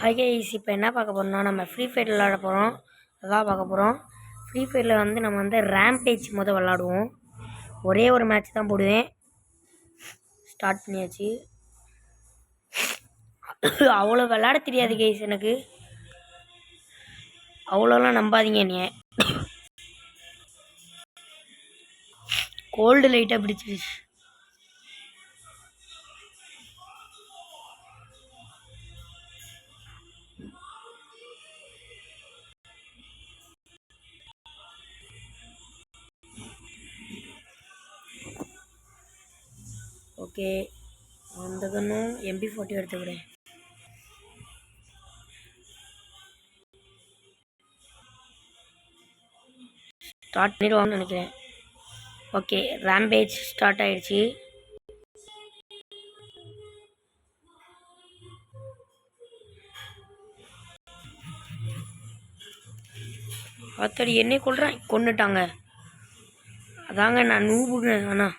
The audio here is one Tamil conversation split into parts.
ஹாய் கைஸ், இப்போ என்ன பார்க்க போகிறோம்னா நம்ம ஃப்ரீ ஃபயர் விளாட போகிறோம். அதான் பார்க்க போகிறோம். ஃப்ரீ ஃபயரில் நம்ம ரேம்பேஜ் விளாடுவோம். ஒரே ஒரு மேட்ச் தான் போடுவேன். ஸ்டார்ட் பண்ணியாச்சு. அவ்வளோ விளாட தெரியாது கைஸ், எனக்கு அவ்வளோலாம் நம்பாதீங்க. நீ கோல்டு லைட்டாக பிடிச்சிருச்சு. ஓகே, அந்த கண்ணும் MP40 எடுத்துக்கிறேன். ஸ்டார்ட் பண்ணிடுவாங்கன்னு நினைக்கிறேன். ஓகே, ரேம்பேஜ் ஸ்டார்ட் ஆயிடுச்சு. அத்தடி என்னை கொண்டுட்டாங்க. அதாங்க நான் நூபுங்க. ஆனால்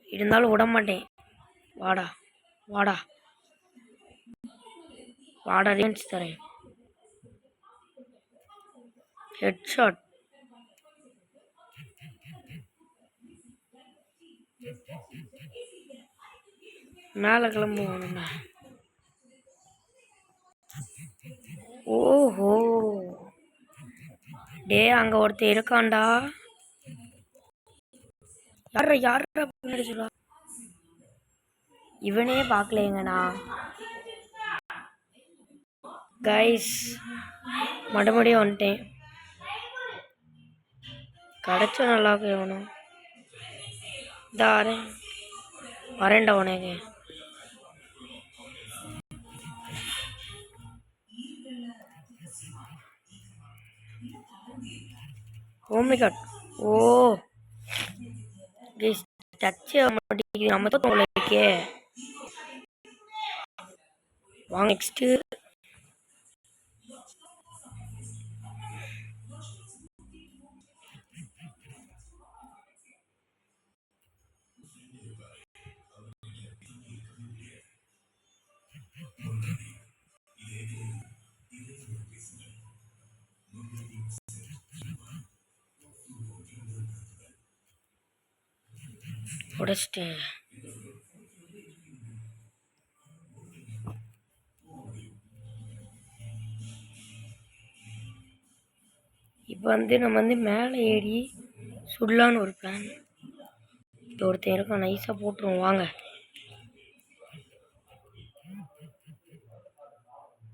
இருந்தாலும் விட மாட்டேன். வாடா வாடா வாடா, ரேஞ்ச் தரேன். ஹெட்ஷாட். மேலே கிளம்புவோம் நம்ம. ஓஹோ, டே அங்கே ஒருத்தர் இருக்கான்டா. யார பின்னாடி சொல்றா? இவனே பார்க்கலைங்கண்ணா. கைஸ், மறுபடியும் வந்துட்டேன். கிடச்சா நல்லா வேணும். தாரேன், வரேன்டா உனக்கு. Oh my God. Oh guys, touch ஆக மாட்டேங்குது. நம்ம தான் இருக்கே. வாங்க நெக்ஸ்ட்டு. உடச்சிட்டேன். இப்போ நம்ம மேலே ஏறி சுடலான்னு ஒரு பிளான். ஒருத்தன் இருக்கான், நைஸாக போட்டுருவோம். வாங்க.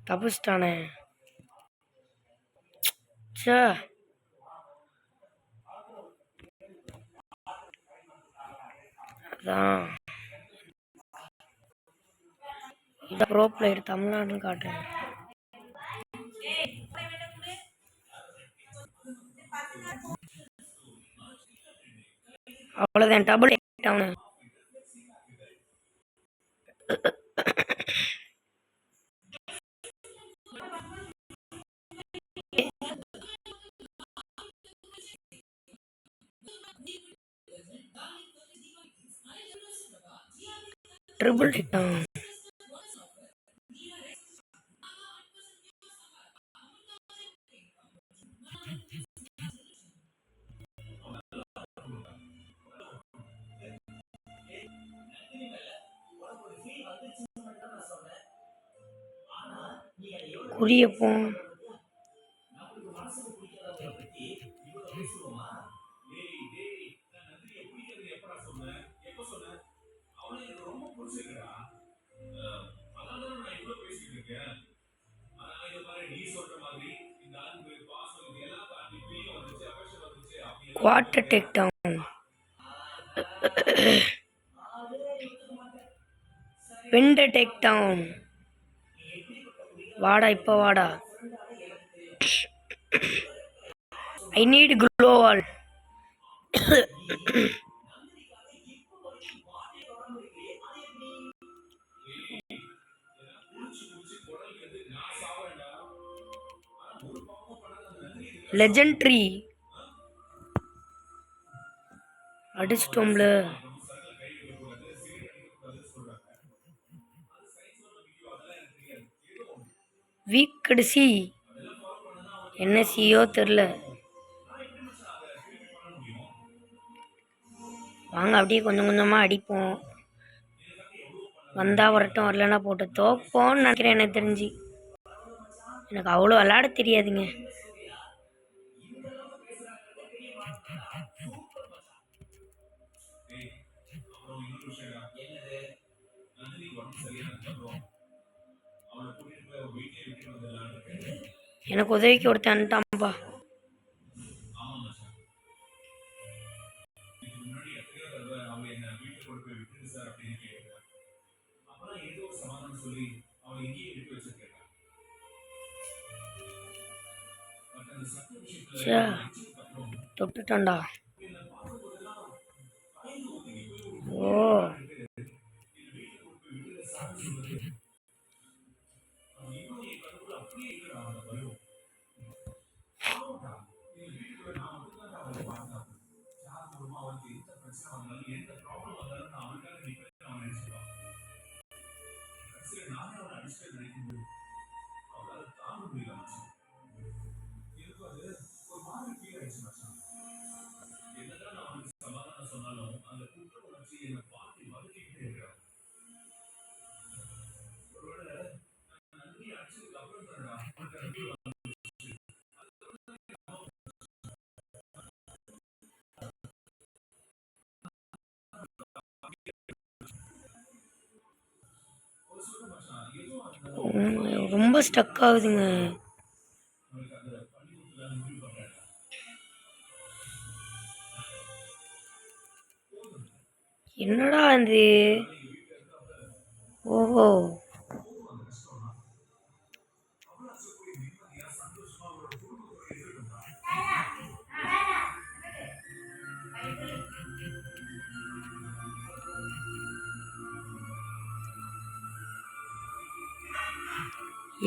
தப்பிச்சிட்டானே. சே, அதான் இந்த ப்ரோ பிளேயர் தமிழ்நாடுன்னு காட்டுறேன். அவ்வளோதான், டபுள் டவுனு. Triple down. குறியப்போம். Quarter take down. Penta take down. வாடா, இப்போ வாடா. ஐ நீட் க்ளோவால். லெஜெண்ட்ரி அடிச்சிட்டோம்ல. வீக் கடைசி என்ன சியோ தெரில. வாங்க அப்படியே கொஞ்சம் கொஞ்சமாக அடிப்போம். வந்தால் வரட்டும், வரலன்னா போட்டு தோப்போன்னு நினைக்கிறேன். எனக்கு தெரிஞ்சு எனக்கு அவ்வளோ விளாட தெரியாதுங்க. எனக்கு உதவிக்கு ஒருத்தன் வந்துட்டான்ப்பா. தொட்டுட்டான்டா. ஓ ரொம்ப ஸ்டக் ஆகுதுங்க. என்னடா இது? ஓஹோ,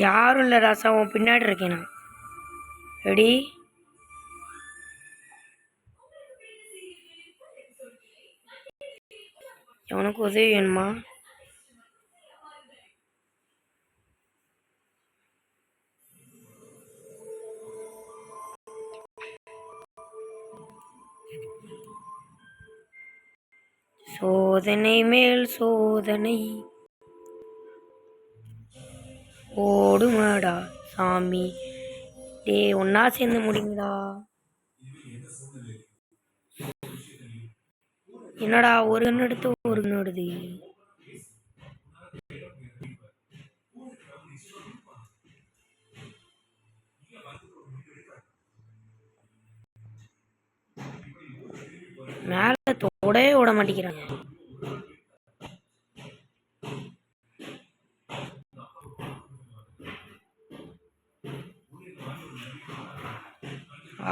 யாரும் இல்லை ராசா, உன் பின்னாடி இருக்கேன் நான். ரெடி? உனக்கு உதவி வேணுமா? சோதனை மேல் சோதனை ஓடுமாடா சாமி. டே ஒன்னா சேர்ந்து முடிங்கடா. என்னடா ஒரு கண்ணு எடுத்து ஒரு கண்ணு எடுது? மேல தொடவே விட மாட்டேங்கிறாங்க.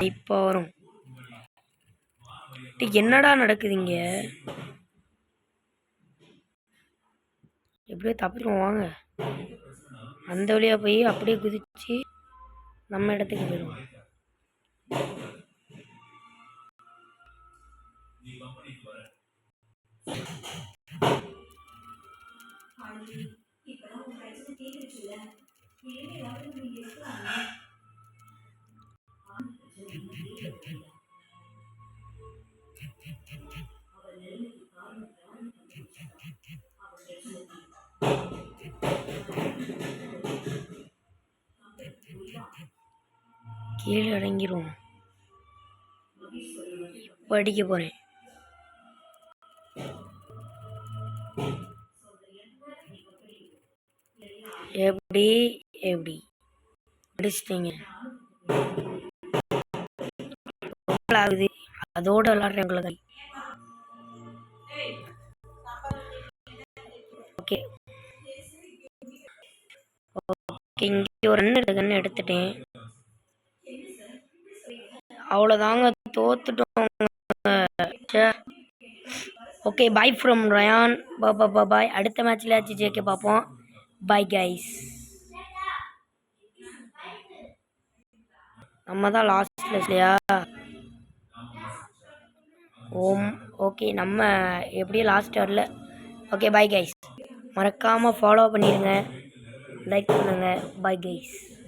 இப்போ வரும். என்னடா நடக்குதுங்க? எப்படியோ தப்பிடுவோம் வாங்க. அந்த வழியா போய் அப்படியே குதிச்சு நம்ம இடத்துக்கு போயிடுவோம். கீழே இறங்கிடுவோம். இப்போ அடிக்க போறேன். எப்படி எப்படி அடிச்சிட்டீங்க? ஆகுது அதோட விளாடுறேன் உங்களுக்கு. ஓகே ஓகே, இங்கே ஒரு கன்று எடுத்துட்டேன். அவ்வளோதாங்க, தோத்துட்டோம். Okay, bye from Ryan. Bye. அடுத்த மேட்ச்ல ஜெயிக்க பார்ப்போம். Bye guys. நம்ம தான் லாஸ்ட்ல இல்லையா? ஓகே, நம்ம எப்படியும் லாஸ்ட் வரல. ஓகே பாய் கைஸ், மறக்காமல் ஃபாலோ பண்ணிடுங்க. லைக் பண்ணுங்கள். Bye guys.